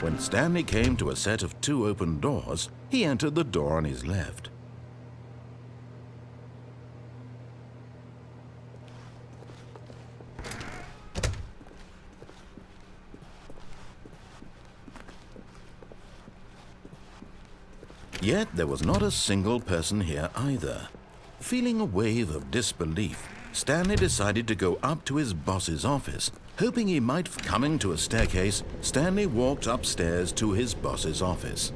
When Stanley came to a set of 2 open doors, he entered the door on his left. Yet there was not a single person here either. Feeling a wave of disbelief, Stanley decided to go up to his boss's office. Hoping he might coming to a staircase, Stanley walked upstairs to his boss's office.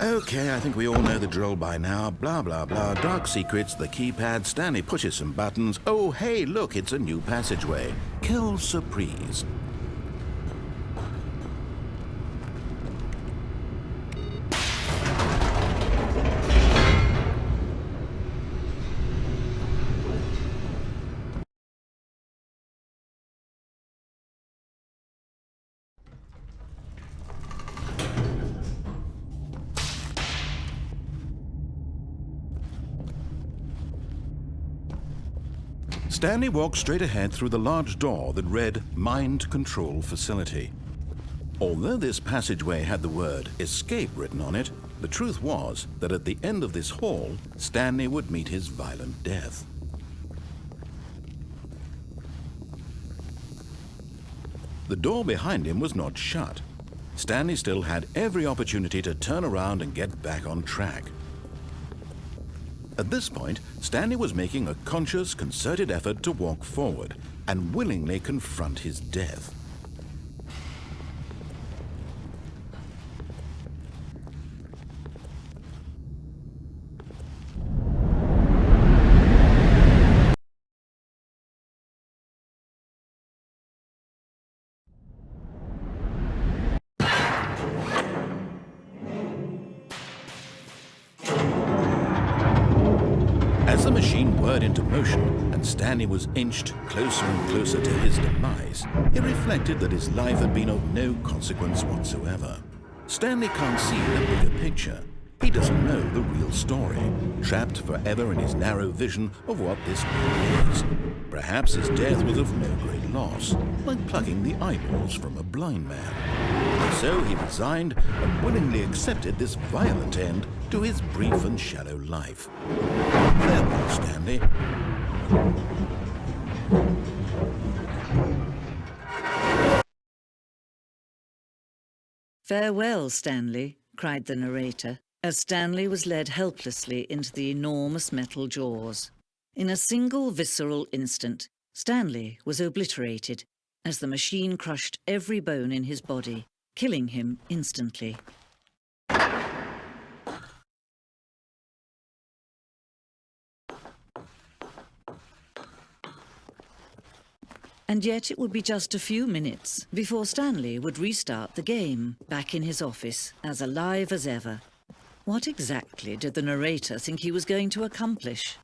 Okay, I think we all know the drill by now. Blah, blah, blah. Dark secrets, the keypad. Stanley pushes some buttons. Oh, hey, look, it's a new passageway. Quelle surprise. Stanley walked straight ahead through the large door that read Mind Control Facility. Although this passageway had the word Escape written on it, the truth was that at the end of this hall, Stanley would meet his violent death. The door behind him was not shut. Stanley still had every opportunity to turn around and get back on track. At this point, Stanley was making a conscious, concerted effort to walk forward and willingly confront his death. As the machine whirred into motion and Stanley was inched closer and closer to his demise, he reflected that his life had been of no consequence whatsoever. Stanley can't see the bigger picture. He doesn't know the real story, trapped forever in his narrow vision of what this world is. Perhaps his death was of no great loss, like plucking the eyeballs from a blind man. So he resigned and willingly accepted this violent end to his brief and shallow life. Farewell, Stanley. "Farewell, Stanley," cried the narrator, as Stanley was led helplessly into the enormous metal jaws. In a single visceral instant, Stanley was obliterated as the machine crushed every bone in his body, killing him instantly. And yet it would be just a few minutes before Stanley would restart the game, back in his office, as alive as ever. What exactly did the narrator think he was going to accomplish?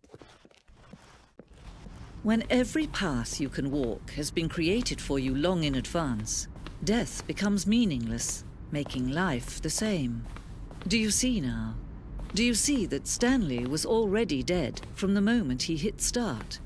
When every path you can walk has been created for you long in advance, death becomes meaningless, making life the same. Do you see now? Do you see that Stanley was already dead from the moment he hit start?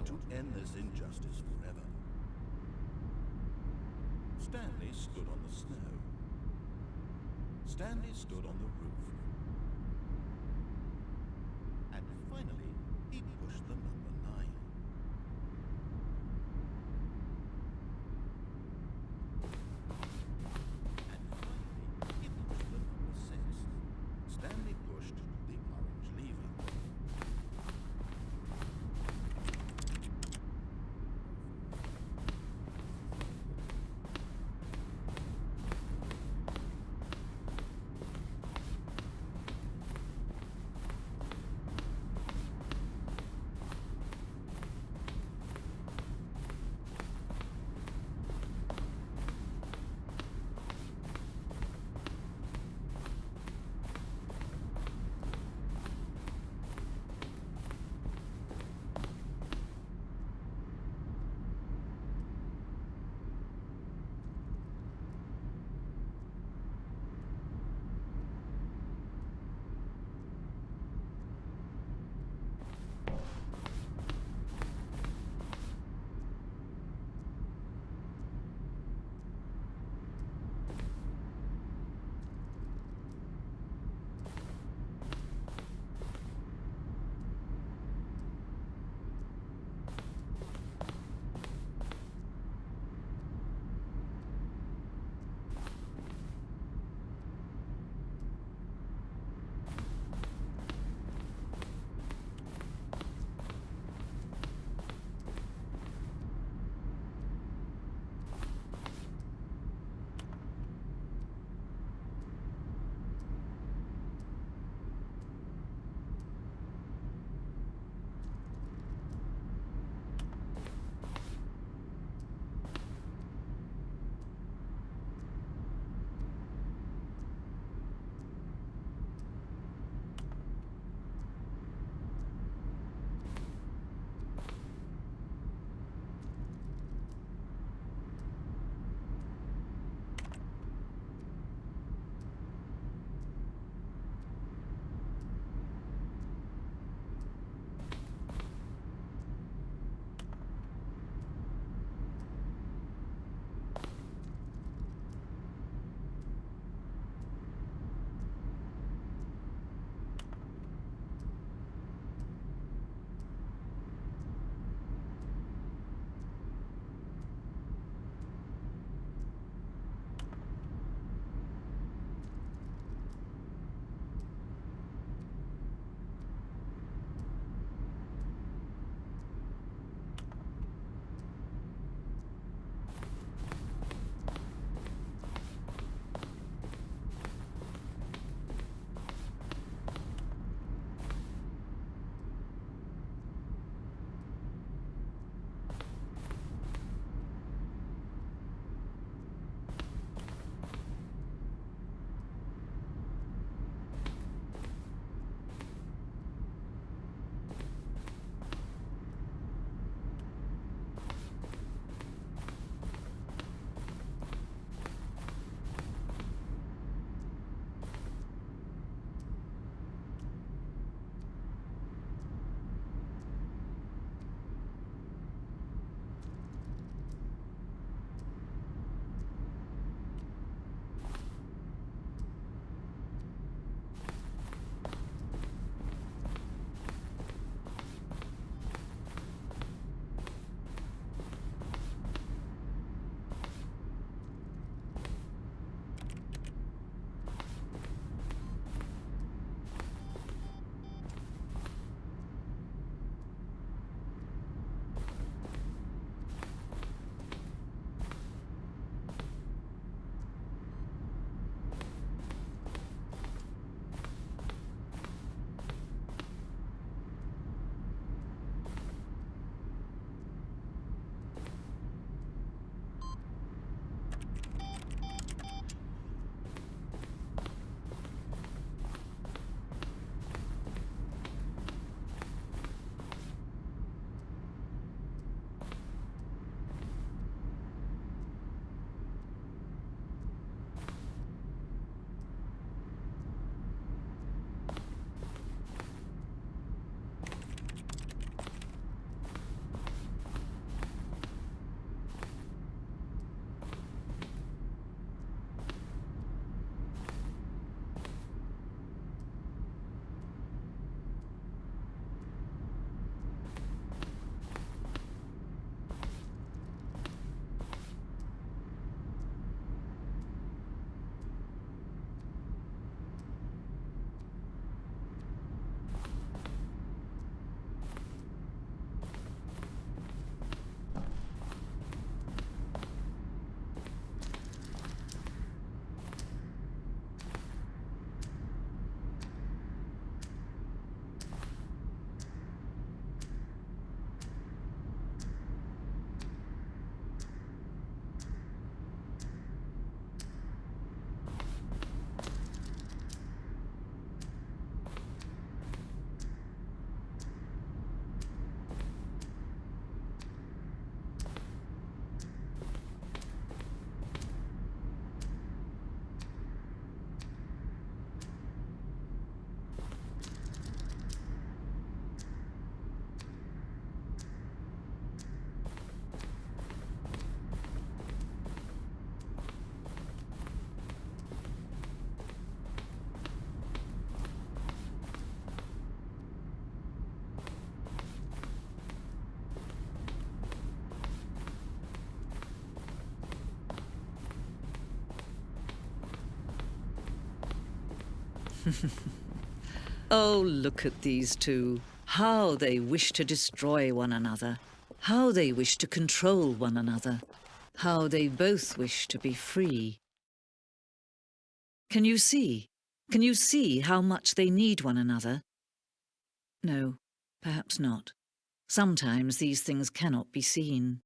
To end this injustice forever. Stanley stood on the snow. Stanley stood on the roof. And finally, he pushed the number 9. And finally, he pushed the number 6. Stanley pushed the orange lever. Oh, look at these two. How they wish to destroy one another. How they wish to control one another. How they both wish to be free. Can you see? Can you see how much they need one another? No, perhaps not. Sometimes these things cannot be seen.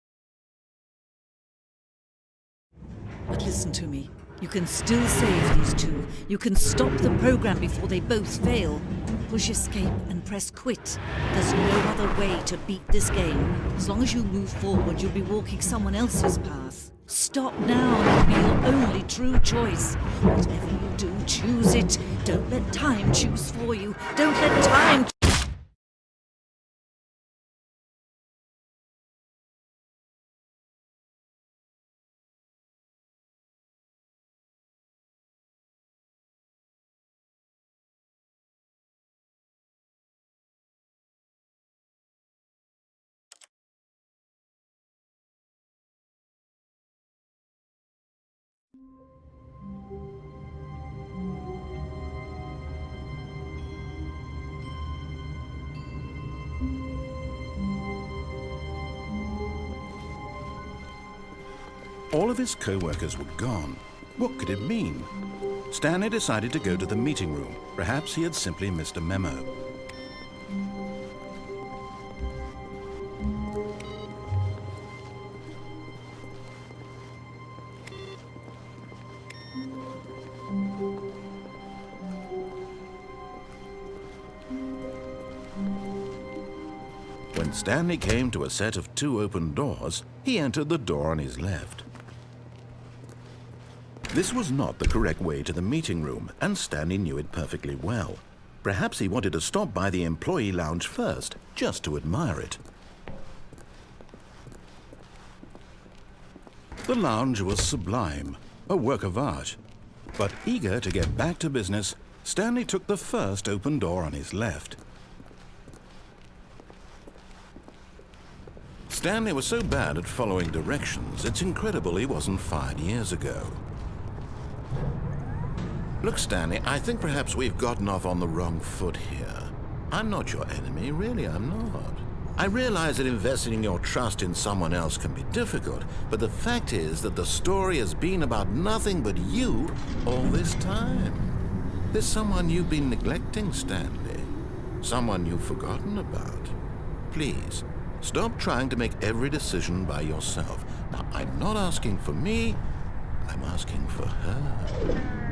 But listen to me. You can still save these two. You can stop the program before they both fail. Push escape and press quit. There's no other way to beat this game. As long as you move forward, you'll be walking someone else's path. Stop now and it'll be your only true choice. Whatever you do, choose it. Don't let time choose for you. Don't let time... All of his co-workers were gone. What could it mean? Stanley decided to go to the meeting room. Perhaps he had simply missed a memo. When Stanley came to a set of 2 open doors, he entered the door on his left. This was not the correct way to the meeting room, and Stanley knew it perfectly well. Perhaps he wanted to stop by the employee lounge first, just to admire it. The lounge was sublime, a work of art. But eager to get back to business, Stanley took the first open door on his left. Stanley was so bad at following directions, it's incredible he wasn't fired years ago. Look, Stanley, I think perhaps we've gotten off on the wrong foot here. I'm not your enemy, really, I'm not. I realize that investing your trust in someone else can be difficult, but the fact is that the story has been about nothing but you all this time. There's someone you've been neglecting, Stanley. Someone you've forgotten about. Please, stop trying to make every decision by yourself. Now, I'm not asking for me, I'm asking for her.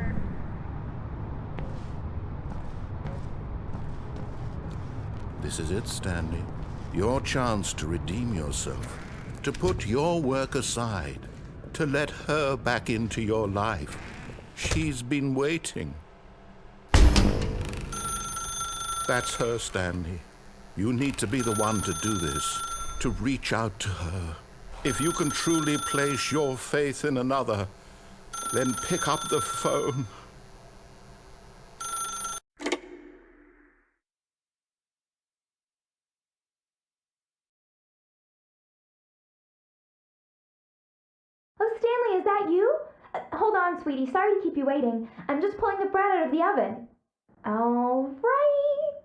This is it, Stanley. Your chance to redeem yourself, to put your work aside, to let her back into your life. She's been waiting. That's her, Stanley. You need to be the one to do this, to reach out to her. If you can truly place your faith in another, then pick up the phone. Oh, Stanley, is that you? Hold on, sweetie. Sorry to keep you waiting. I'm just pulling the bread out of the oven. All right.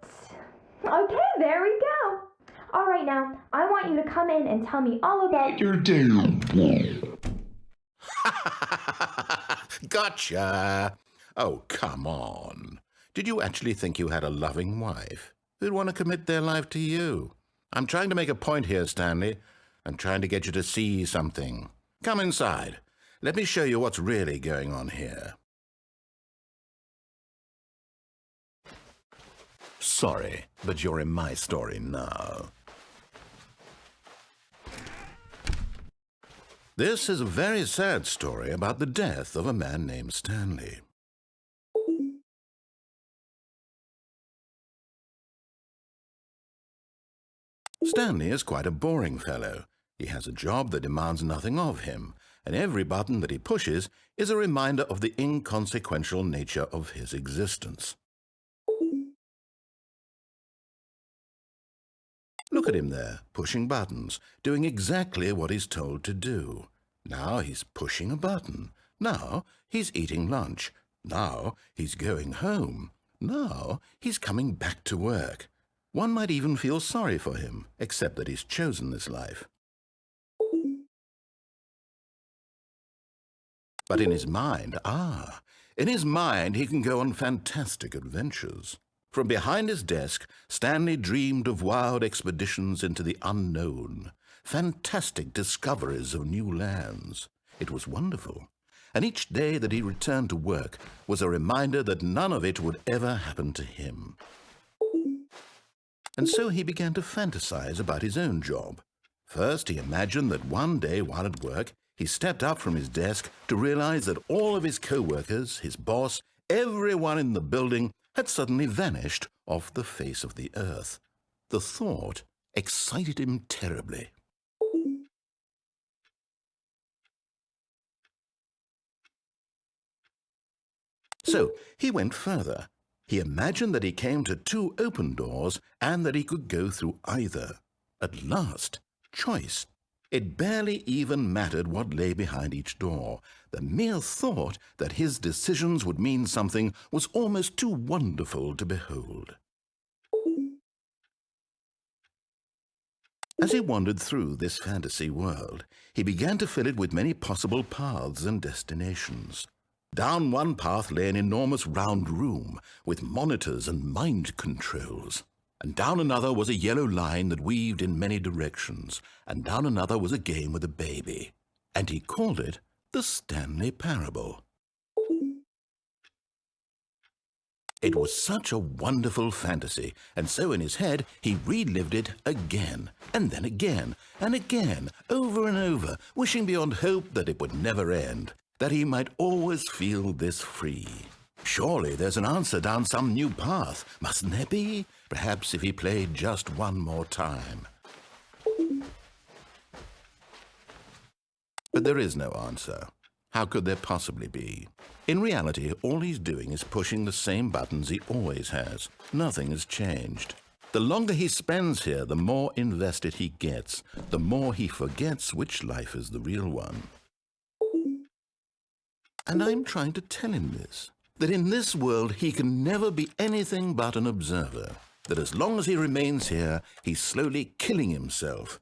Okay, there we go. All right, now, I want you to come in and tell me all about your day. Gotcha! Oh, come on. Did you actually think you had a loving wife who'd want to commit their life to you? I'm trying to make a point here, Stanley. I'm trying to get you to see something. Come inside. Let me show you what's really going on here. Sorry, but you're in my story now. This is a very sad story about the death of a man named Stanley. Stanley is quite a boring fellow. He has a job that demands nothing of him, and every button that he pushes is a reminder of the inconsequential nature of his existence. Look at him there, pushing buttons, doing exactly what he's told to do. Now he's pushing a button. Now he's eating lunch. Now he's going home. Now he's coming back to work. One might even feel sorry for him, except that he's chosen this life. But in his mind, he can go on fantastic adventures. From behind his desk, Stanley dreamed of wild expeditions into the unknown, fantastic discoveries of new lands. It was wonderful, and each day that he returned to work was a reminder that none of it would ever happen to him. And so he began to fantasize about his own job. First, he imagined that one day while at work, he stepped up from his desk to realize that all of his co-workers, his boss, everyone in the building had suddenly vanished off the face of the earth. The thought excited him terribly. So he went further. He imagined that he came to 2 open doors and that he could go through either. At last, choice. It barely even mattered what lay behind each door. The mere thought that his decisions would mean something was almost too wonderful to behold. As he wandered through this fantasy world, he began to fill it with many possible paths and destinations. Down one path lay an enormous round room with monitors and mind controls. And down another was a yellow line that weaved in many directions, and down another was a game with a baby. And he called it the Stanley Parable. It was such a wonderful fantasy, and so in his head he relived it again, and then again, and again, over and over, wishing beyond hope that it would never end, that he might always feel this free. Surely there's an answer down some new path, mustn't there be? Perhaps if he played just one more time. But there is no answer. How could there possibly be? In reality, all he's doing is pushing the same buttons he always has. Nothing has changed. The longer he spends here, the more invested he gets, the more he forgets which life is the real one. And I'm trying to tell him this, that in this world he can never be anything but an observer, that as long as he remains here, he's slowly killing himself.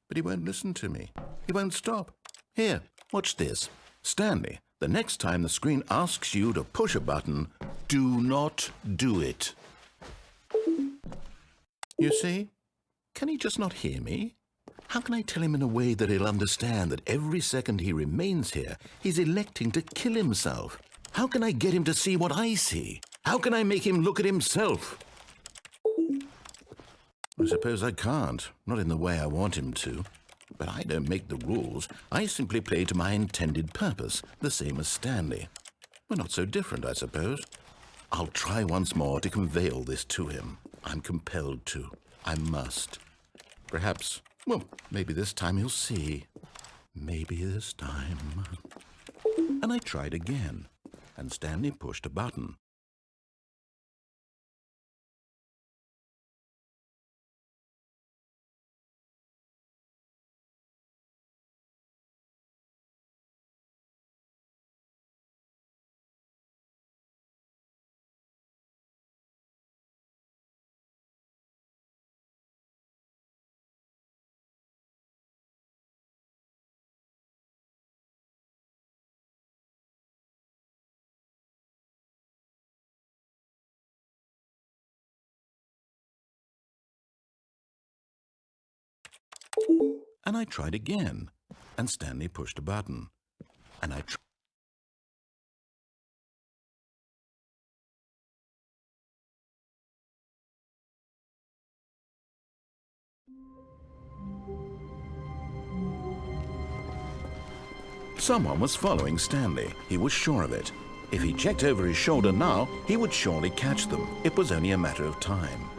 But he won't listen to me. He won't stop. Here, watch this. Stanley, the next time the screen asks you to push a button, do not do it. You see? Can he just not hear me? How can I tell him in a way that he'll understand that every second he remains here, he's electing to kill himself? How can I get him to see what I see? How can I make him look at himself? I suppose I can't, not in the way I want him to. But I don't make the rules. I simply play to my intended purpose, the same as Stanley. We're not so different, I suppose. I'll try once more to convey all this to him. I'm compelled to. I must. Perhaps, well, maybe this time he'll see. Maybe this time. And I tried again, and Stanley pushed a button. And I tried again, and Stanley pushed a button. And I tried. Someone was following Stanley. He was sure of it. If he checked over his shoulder now, he would surely catch them. It was only a matter of time.